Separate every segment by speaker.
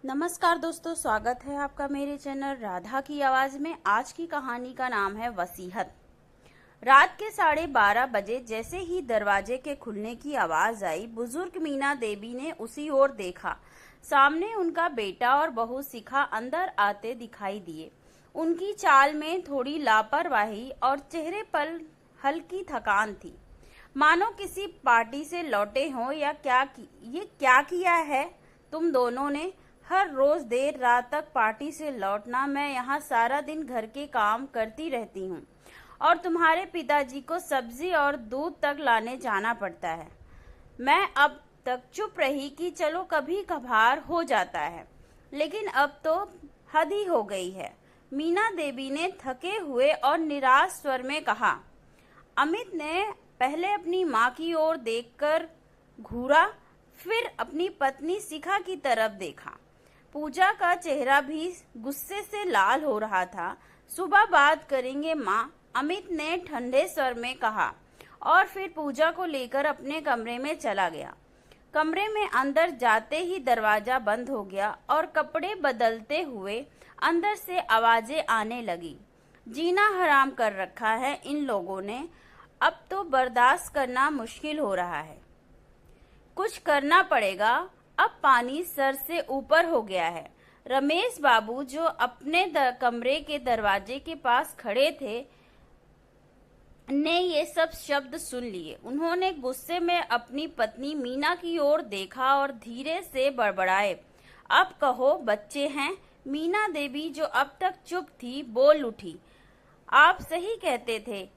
Speaker 1: नमस्कार दोस्तों, स्वागत है आपका मेरे चैनल राधा की आवाज में। आज की कहानी का नाम है वसीहत। रात के 12:30 बजे जैसे ही दरवाजे के खुलने की आवाज आई, बुजुर्ग मीना देवी ने उसी ओर देखा। सामने उनका बेटा और बहू शिखा अंदर आते दिखाई दिए। उनकी चाल में थोड़ी लापरवाही और चेहरे पर हल्की थकान थी, मानो किसी पार्टी से लौटे हों। या ये क्या किया है तुम दोनों ने? हर रोज देर रात तक पार्टी से लौटना। मैं यहाँ सारा दिन घर के काम करती रहती हूँ और तुम्हारे पिताजी को सब्जी और दूध तक लाने जाना पड़ता है। मैं अब तक चुप रही कि चलो कभी कभार हो जाता है, लेकिन अब तो हद ही हो गई है। मीना देवी ने थके हुए और निराश स्वर में कहा। अमित ने पहले अपनी माँ की ओर देखकर घूरा, फिर अपनी पत्नी शिखा की तरफ देखा। पूजा का चेहरा भी गुस्से से लाल हो रहा था। सुबह बात करेंगे माँ, अमित ने ठंडे स्वर में कहा और फिर पूजा को लेकर अपने कमरे में चला गया। कमरे में अंदर जाते ही दरवाजा बंद हो गया और कपड़े बदलते हुए अंदर से आवाजें आने लगी। जीना हराम कर रखा है इन लोगों ने, अब तो बर्दाश्त करना मुश्किल हो रहा है। कुछ करना पड़ेगा, अब पानी सर से ऊपर हो गया है। रमेश बाबू, जो अपने कमरे के दरवाजे के पास खड़े थे, ने ये सब शब्द सुन लिए। उन्होंने गुस्से में अपनी पत्नी मीना की ओर देखा और धीरे से बड़बड़ाए, अब कहो बच्चे हैं। मीना देवी, जो अब तक चुप थी, बोल उठी। आप सही कहते थे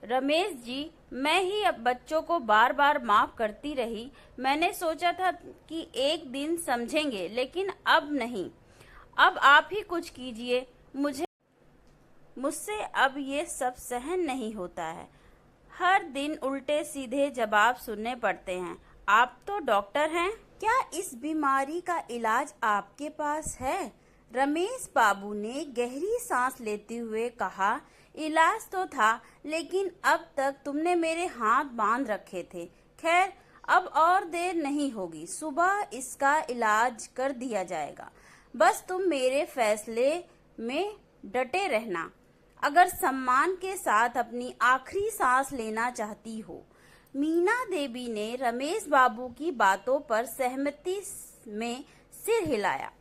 Speaker 1: रमेश जी, मैं ही अब बच्चों को बार बार माफ करती रही। मैंने सोचा था कि एक दिन समझेंगे, लेकिन अब नहीं। अब आप ही कुछ कीजिए। मुझसे अब ये सब सहन नहीं होता है। हर दिन उल्टे सीधे जवाब सुनने पड़ते हैं। आप तो डॉक्टर हैं, क्या इस बीमारी का इलाज आपके पास है? रमेश बाबू ने गहरी सांस लेते हुए कहा। इलाज तो था, लेकिन अब तक तुमने मेरे हाथ बांध रखे थे। खैर, अब और देर नहीं होगी, सुबह इसका इलाज कर दिया जाएगा। बस तुम मेरे फैसले में डटे रहना, अगर सम्मान के साथ अपनी आखिरी सांस लेना चाहती हो। मीना देवी ने रमेश बाबू की बातों पर सहमति में सिर हिलाया।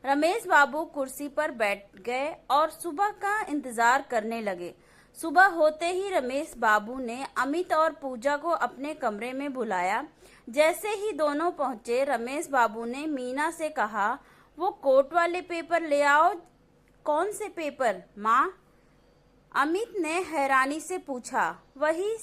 Speaker 1: रमेश बाबू कुर्सी पर बैठ गए और सुबह का इंतजार करने लगे। सुबह होते ही रमेश बाबू ने अमित और पूजा को अपने कमरे में बुलाया। जैसे ही दोनों पहुंचे, रमेश बाबू ने मीना से कहा, वो कोर्ट वाले पेपर ले आओ। कौन से पेपर माँ? अमित ने हैरानी से पूछा। वही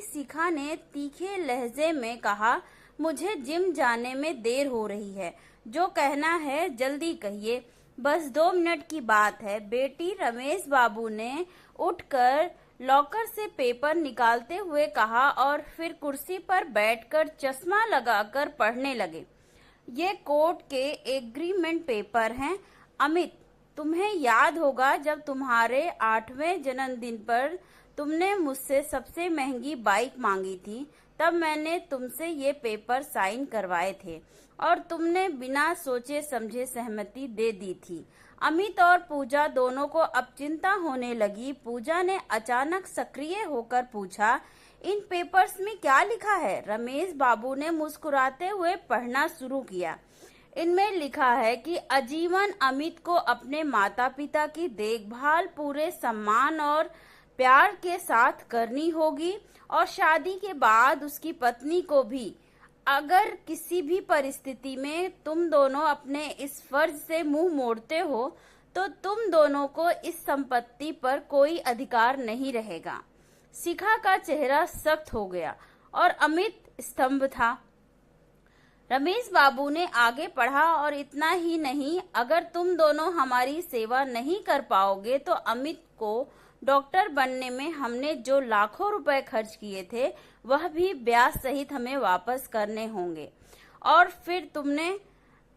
Speaker 1: शिखा ने तीखे लहजे में कहा, मुझे जिम जाने में देर हो रही है। जो कहना है जल्दी कहिए, बस 2 मिनट की बात है बेटी। रमेश बाबू ने उठकर लॉकर से पेपर निकालते हुए कहा और फिर कुर्सी पर बैठकर चश्मा लगाकर पढ़ने लगे। ये कोर्ट के एग्रीमेंट पेपर हैं। अमित, तुम्हें याद होगा जब तुम्हारे 8वें जन्मदिन पर तुमने मुझसे सबसे महंगी बाइक मांगी थी, तब मैंने तुमसे ये पेपर साइन करवाए थे और तुमने बिना सोचे समझे सहमति दे दी थी। अमित और पूजा दोनों को अब चिंता होने लगी। पूजा ने अचानक सक्रिय होकर पूछा, इन पेपर्स में क्या लिखा है? रमेश बाबू ने मुस्कुराते हुए पढ़ना शुरू किया। इनमें लिखा है कि आजीवन अमित को अपने माता पिता की देखभाल पूरे सम्मान और प्यार के साथ करनी होगी और शादी के बाद उसकी पत्नी को भी। अगर किसी भी परिस्थिति में तुम दोनों अपने इस फर्ज से मुंह मोड़ते हो तो तुम दोनों को इस संपत्ति पर कोई अधिकार नहीं रहेगा। शिखा का चेहरा सख्त हो गया और अमित स्तंभ था। रमेश बाबू ने आगे पढ़ा, और इतना ही नहीं, अगर तुम दोनों हमारी सेवा नहीं कर पाओगे तो अमित को डॉक्टर बनने में हमने जो लाखों रुपए खर्च किए थे, वह भी ब्याज सहित हमें वापस करने होंगे और फिर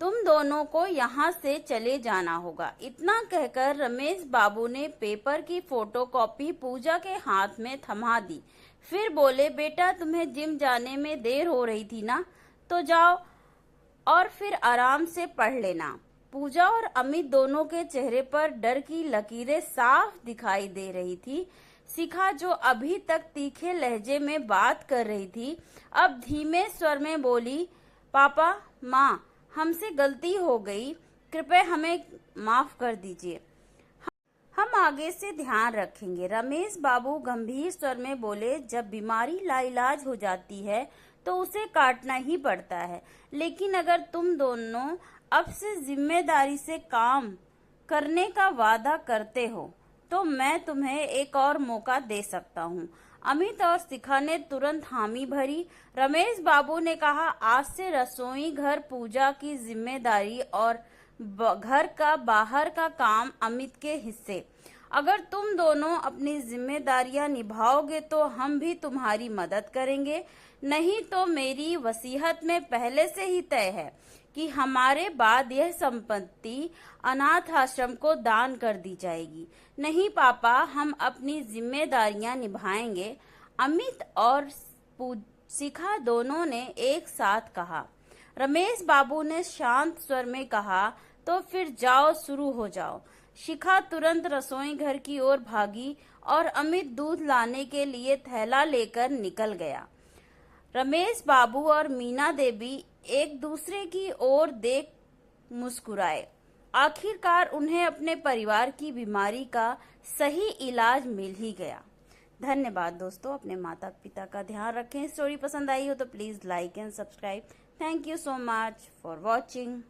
Speaker 1: तुम दोनों को यहाँ से चले जाना होगा। इतना कहकर रमेश बाबू ने पेपर की फोटोकॉपी पूजा के हाथ में थमा दी। फिर बोले, बेटा तुम्हें जिम जाने में देर हो रही थी ना, तो जाओ और फिर आराम से पढ़ लेना। पूजा और अमित दोनों के चेहरे पर डर की लकीरें साफ दिखाई दे रही थी। शिखा, जो अभी तक तीखे लहजे में बात कर रही थी, अब धीमे स्वर में बोली, पापा, माँ, हमसे गलती हो गई, कृपया हमें माफ कर दीजिए, हम आगे से ध्यान रखेंगे। रमेश बाबू गंभीर स्वर में बोले, जब बीमारी लाइलाज हो जाती है तो उसे काटना ही पड़ता है, लेकिन अगर तुम दोनों अब से जिम्मेदारी से काम करने का वादा करते हो तो मैं तुम्हें एक और मौका दे सकता हूँ। अमित और शिखा ने तुरंत हामी भरी। रमेश बाबू ने कहा, आज से रसोई घर पूजा की जिम्मेदारी और घर का बाहर का काम अमित के हिस्से। अगर तुम दोनों अपनी जिम्मेदारियां निभाओगे तो हम भी तुम्हारी मदद करेंगे, नहीं तो मेरी वसीयत में पहले से ही तय है कि हमारे बाद यह संपत्ति अनाथ आश्रम को दान कर दी जाएगी। नहीं पापा, हम अपनी जिम्मेदारियां निभाएंगे, अमित और शिखा दोनों ने एक साथ कहा। रमेश बाबू ने शांत स्वर में कहा, तो फिर जाओ, शुरू हो जाओ। शिखा तुरंत रसोई घर की ओर भागी और अमित दूध लाने के लिए थैला लेकर निकल गया। रमेश बाबू और मीना देवी एक दूसरे की ओर देख मुस्कुराए। आखिरकार उन्हें अपने परिवार की बीमारी का सही इलाज मिल ही गया। धन्यवाद दोस्तों, अपने माता पिता का ध्यान रखें। स्टोरी पसंद आई हो तो please like and subscribe. Thank you so much for watching.